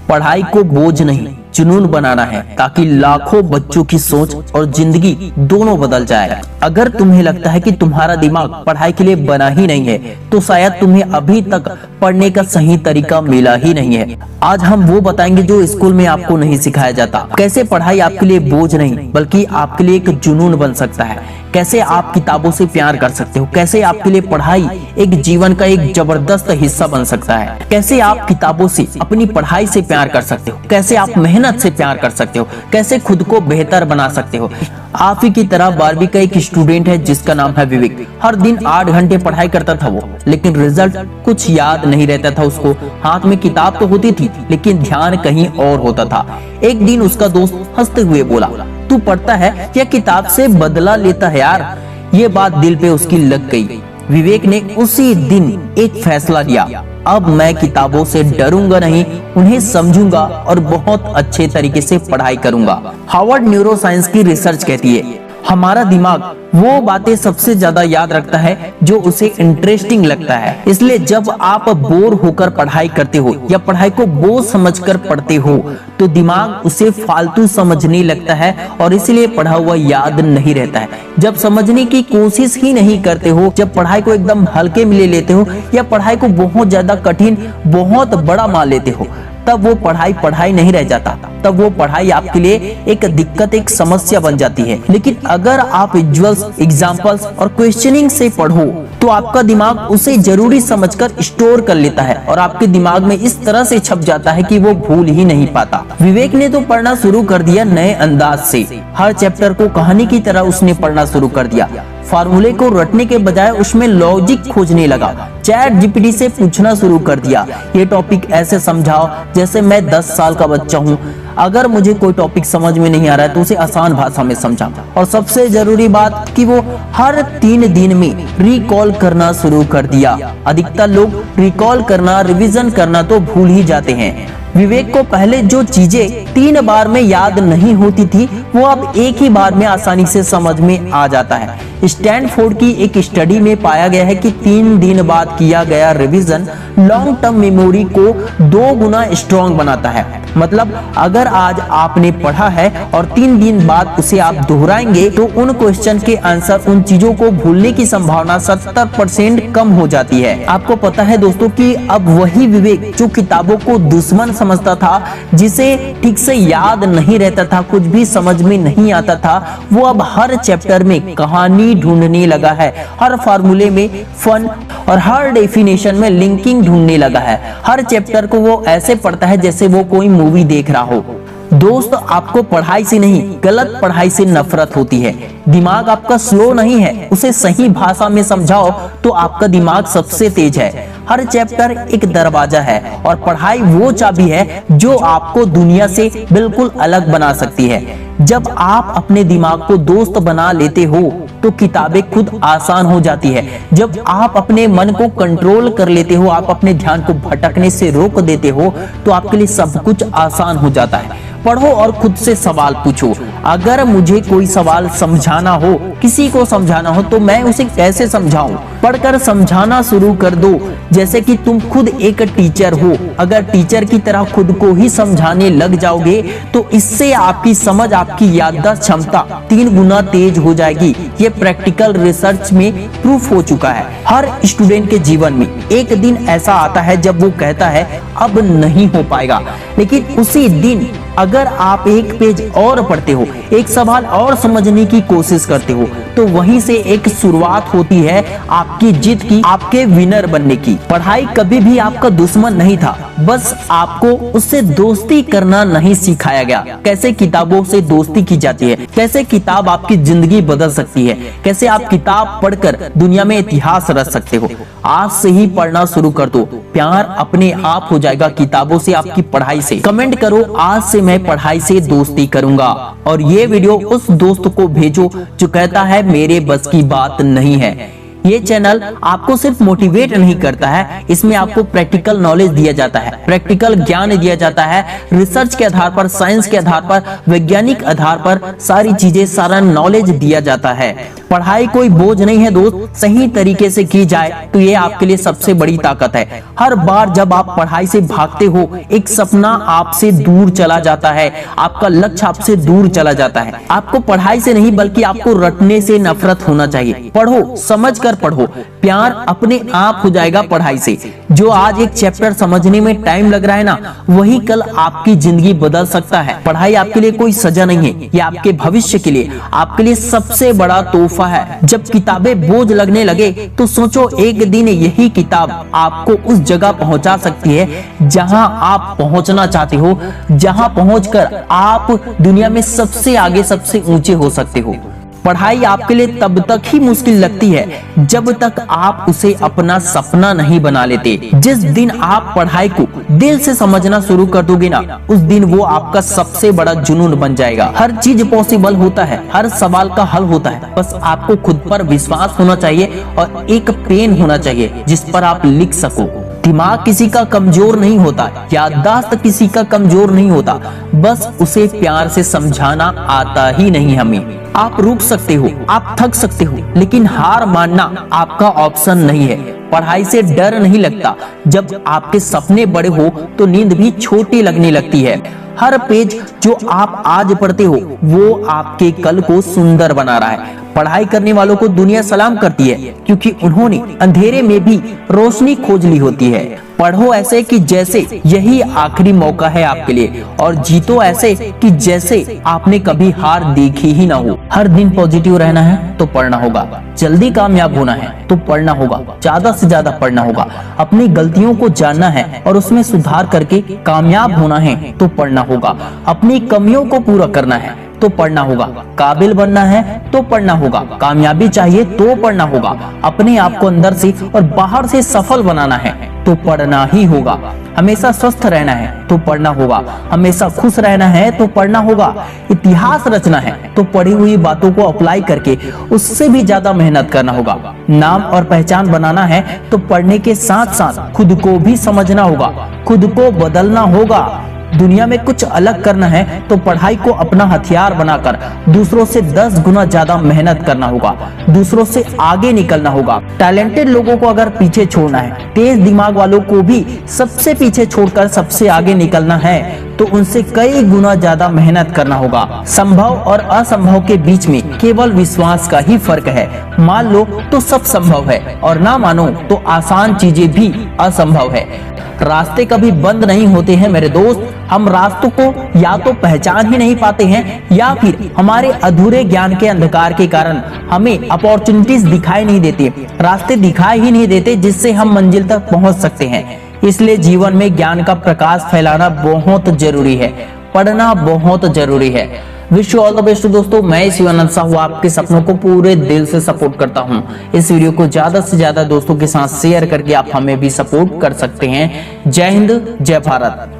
पढ़ाई को बोझ नहीं जुनून बनाना है, ताकि लाखों बच्चों की सोच और जिंदगी दोनों बदल जाए। अगर तुम्हें लगता है कि तुम्हारा दिमाग पढ़ाई के लिए बना ही नहीं है, तो शायद तुम्हें अभी तक पढ़ने का सही तरीका मिला ही नहीं है। आज हम वो बताएंगे जो स्कूल में आपको नहीं सिखाया जाता। कैसे पढ़ाई आपके लिए बोझ नहीं बल्कि आपके लिए एक जुनून बन सकता है। कैसे आप किताबों से प्यार कर सकते हो। कैसे आपके लिए पढ़ाई एक जीवन का एक जबरदस्त हिस्सा बन सकता है। कैसे आप किताबों से, अपनी पढ़ाई से प्यार कर सकते हो। कैसे आप मेहनत से प्यार कर सकते हो। कैसे खुद को बेहतर बना सकते हो। आप ही की तरह 12वीं का एक स्टूडेंट है जिसका नाम है विवेक। हर दिन 8 घंटे पढ़ाई करता था वो, लेकिन रिजल्ट कुछ याद नहीं रहता था उसको। हाथ में किताब तो होती थी, लेकिन ध्यान कहीं और होता था। एक दिन उसका दोस्त हंसते हुए बोला, तू पढ़ता है या किताब से बदला लेता है यार। ये बात दिल पे उसकी लग गई। विवेक ने उसी दिन एक फैसला लिया, अब मैं किताबों से डरूंगा नहीं, उन्हें समझूंगा और बहुत अच्छे तरीके से पढ़ाई करूंगा। हार्वर्ड न्यूरो साइंस की रिसर्च कहती है हमारा दिमाग वो बातें सबसे ज्यादा याद रखता है जो उसे इंटरेस्टिंग लगता है। इसलिए जब आप बोर होकर पढ़ाई करते हो या पढ़ाई को बोझ समझकर पढ़ते हो, तो दिमाग उसे फालतू समझने लगता है और इसलिए पढ़ा हुआ याद नहीं रहता है। जब समझने की कोशिश ही नहीं करते हो, जब पढ़ाई को एकदम हल्के में ले लेते हो या पढ़ाई को बहुत ज्यादा कठिन, बहुत बड़ा मान लेते हो, तब वो पढ़ाई नहीं रह जाता। तब वो पढ़ाई आपके लिए एक दिक्कत, एक समस्या बन जाती है। लेकिन अगर आप विजुअल्स, एग्जांपल्स और क्वेश्चनिंग से पढ़ो, तो आपका दिमाग उसे जरूरी समझकर स्टोर कर लेता है और आपके दिमाग में इस तरह से छप जाता है कि वो भूल ही नहीं पाता। विवेक ने तो पढ़ना शुरू कर दिया नए अंदाज से। हर चैप्टर को कहानी की तरह उसने पढ़ना शुरू कर दिया। फार्मूले को रटने के बजाय उसमें लॉजिक खोजने लगा। चैट जीपीटी से पूछना शुरू कर दिया, ये टॉपिक ऐसे समझाओ जैसे मैं 10 साल का बच्चा हूँ। अगर मुझे कोई टॉपिक समझ में नहीं आ रहा है तो उसे आसान भाषा में समझा। और सबसे जरूरी बात कि वो हर 3 दिन में रिकॉल करना शुरू कर दिया। अधिकतर लोग रिकॉल करना, रिवीजन करना तो भूल ही जाते हैं। विवेक को पहले जो चीजें 3 बार में याद नहीं होती थी, वो अब एक ही बार में आसानी से समझ में आ जाता है। स्टैनफोर्ड की एक स्टडी में पाया गया है कि 3 दिन बाद किया गया रिवीजन लॉन्ग टर्म मेमोरी को 2 गुना स्ट्रॉन्ग बनाता है। मतलब अगर आज आपने पढ़ा है और 3 दिन बाद उसे आप दोहराएंगे, तो उन क्वेश्चन के आंसर, उन चीजों को भूलने की संभावना 70% कम हो जाती है। आपको पता है दोस्तों कि अब वही विवेक जो किताबों को दुश्मन समझता था, जिसे ठीक से याद नहीं रहता था, कुछ भी समझ में नहीं आता था, वो अब हर चैप्टर में कहानी ढूंढने लगा है। हर फार्मूले में फन और हर डेफिनेशन में लिंकिंग ढूंढने लगा है। हर चैप्टर को वो ऐसे पढ़ता है जैसे वो कोई मूवी देख रहा हो। दोस्त, आपको पढ़ाई से नहीं, गलत पढ़ाई से नफरत होती है। दिमाग आपका स्लो नहीं है, उसे सही भाषा में समझाओ तो आपका दिमाग सबसे तेज है। हर चैप्टर एक दरवाजा है और पढ़ाई वो चाबी है जो आपको दुनिया से बिल्कुल अलग बना सकती है। जब आप अपने दिमाग को दोस्त बना लेते हो, तो किताबें खुद आसान हो जाती है। जब आप अपने मन को कंट्रोल कर लेते हो, आप अपने ध्यान को भटकने से रोक देते हो, तो आपके लिए सब कुछ आसान हो जाता है। पढ़ो और खुद से सवाल पूछो। अगर मुझे कोई सवाल समझाना हो, किसी को समझाना हो, तो मैं उसे कैसे समझाऊं? पढ़कर समझाना शुरू कर दो, जैसे कि तुम खुद एक टीचर हो। अगर टीचर की तरह खुद को ही समझाने लग जाओगे, तो इससे आपकी समझ, आपकी याददाश्त क्षमता 3 गुना तेज हो जाएगी। ये प्रैक्टिकल रिसर्च में प्रूफ हो चुका है। हर स्टूडेंट के जीवन में एक दिन ऐसा आता है जब वो कहता है अब नहीं हो पाएगा, लेकिन उसी दिन अगर आप एक पेज और पढ़ते हो, एक सवाल और समझने की कोशिश करते हो, तो वहीं से एक शुरुआत होती है आपकी जीत की, आपके विनर बनने की। पढ़ाई कभी भी आपका दुश्मन नहीं था, बस आपको उससे दोस्ती करना नहीं सिखाया गया। कैसे किताबों से दोस्ती की जाती है, कैसे किताब आपकी जिंदगी बदल सकती है, कैसे आप किताब पढ़कर दुनिया में इतिहास रच सकते हो। आज से ही पढ़ना शुरू कर दो, प्यार अपने आप हो जाएगा किताबों से, आपकी पढ़ाई से। कमेंट करो, आज से मैं पढ़ाई से दोस्ती करूंगा। और ये वीडियो उस दोस्त को भेजो जो कहता है मेरे बस की बात नहीं है। ये चैनल आपको सिर्फ मोटिवेट नहीं करता है, इसमें आपको प्रैक्टिकल नॉलेज दिया जाता है, प्रैक्टिकल ज्ञान दिया जाता है। रिसर्च के आधार पर, साइंस के आधार पर, वैज्ञानिक आधार पर सारी चीजें, सारा नॉलेज दिया जाता है। पढ़ाई कोई बोझ नहीं है दोस्त, सही तरीके से की जाए तो ये आपके लिए सबसे बड़ी ताकत है। हर बार जब आप पढ़ाई से भागते हो, एक सपना आपसे दूर चला जाता है, आपका लक्ष्य आपसे दूर चला जाता है। आपको पढ़ाई से नहीं बल्कि आपको रटने से नफरत होना चाहिए। पढ़ो, समझ कर पढ़ो, प्यार अपने आप हो जाएगा पढ़ाई से। जो आज एक चैप्टर समझने में टाइम लग रहा है ना, वही कल आपकी जिंदगी बदल सकता है। पढ़ाई आपके लिए कोई सजा नहीं है, ये आपके भविष्य के लिए, आपके लिए सबसे बड़ा तोहफा है। जब किताबें बोझ लगने लगे तो सोचो, एक दिन यही किताब आपको उस जगह पहुंचा सकती है जहां आप पहुंचना चाहते हो, जहां पहुंचकर आप दुनिया में सबसे आगे, सबसे ऊंचे हो सकते हो। पढ़ाई आपके लिए तब तक ही मुश्किल लगती है जब तक आप उसे अपना सपना नहीं बना लेते। जिस दिन आप पढ़ाई को दिल से समझना शुरू कर दोगे ना, उस दिन वो आपका सबसे बड़ा जुनून बन जाएगा। हर चीज पॉसिबल होता है, हर सवाल का हल होता है, बस आपको खुद पर विश्वास होना चाहिए और एक पेन होना चाहिए जिस पर आप लिख सको। दिमाग किसी का कमजोर नहीं होता, याददाश्त किसी का कमजोर नहीं होता, बस उसे प्यार से समझाना आता ही नहीं हमें। आप रुक सकते हो, आप थक सकते हो, लेकिन हार मानना आपका ऑप्शन नहीं है। पढ़ाई से डर नहीं लगता। जब आपके सपने बड़े हो तो नींद भी छोटी लगने लगती है। हर पेज जो आप आज पढ़ते हो वो आपके कल को सुंदर बना रहा है। पढ़ाई करने वालों को दुनिया सलाम करती है, क्योंकि उन्होंने अंधेरे में भी रोशनी खोज ली होती है। पढ़ो ऐसे कि जैसे यही आखिरी मौका है आपके लिए, और जीतो ऐसे कि जैसे आपने कभी हार देखी ही ना हो। हर दिन पॉजिटिव रहना है तो पढ़ना होगा, जल्दी कामयाब होना है तो पढ़ना होगा, ज्यादा से ज्यादा पढ़ना होगा। अपनी गलतियों को जानना है और उसमें सुधार करके कामयाब होना है तो पढ़ना होगा। अपनी कमियों को पूरा करना है तो पढ़ना होगा। काबिल बनना है तो पढ़ना होगा। कामयाबी चाहिए तो पढ़ना होगा। अपने आप को अंदर से और बाहर से सफल बनाना है तो पढ़ना ही होगा। हमेशा स्वस्थ रहना है तो पढ़ना होगा। हमेशा खुश रहना है तो पढ़ना होगा। इतिहास रचना है तो पढ़ी हुई बातों को अप्लाई करके उससे भी ज्यादा मेहनत करना होगा। नाम और पहचान बनाना है तो पढ़ने के साथ साथ खुद को भी समझना होगा, खुद को बदलना होगा। दुनिया में कुछ अलग करना है तो पढ़ाई को अपना हथियार बनाकर दूसरों से 10 गुना ज्यादा मेहनत करना होगा, दूसरों से आगे निकलना होगा। टैलेंटेड लोगों को अगर पीछे छोड़ना है, तेज दिमाग वालों को भी सबसे पीछे छोड़कर सबसे आगे निकलना है तो उनसे कई गुना ज्यादा मेहनत करना होगा। संभव और असंभव के बीच में केवल विश्वास का ही फर्क है। मान लो तो सब संभव है, और ना मानो तो आसान चीजें भी असंभव है। रास्ते कभी बंद नहीं होते हैं मेरे दोस्त। हम रास्तों को या तो पहचान ही नहीं पाते हैं, या फिर हमारे अधूरे ज्ञान के अंधकार के कारण हमें अपॉर्चुनिटीज दिखाई नहीं देती, रास्ते दिखाई ही नहीं देते जिससे हम मंजिल तक पहुंच सकते हैं। इसलिए जीवन में ज्ञान का प्रकाश फैलाना बहुत जरूरी है, पढ़ना बहुत जरूरी है। Wish you all the best दोस्तों। मैं शिवानंद साहू आपके सपनों को पूरे दिल से सपोर्ट करता हूं। इस वीडियो को ज्यादा से ज्यादा दोस्तों के साथ शेयर करके आप हमें भी सपोर्ट कर सकते हैं। जय हिंद, जय भारत।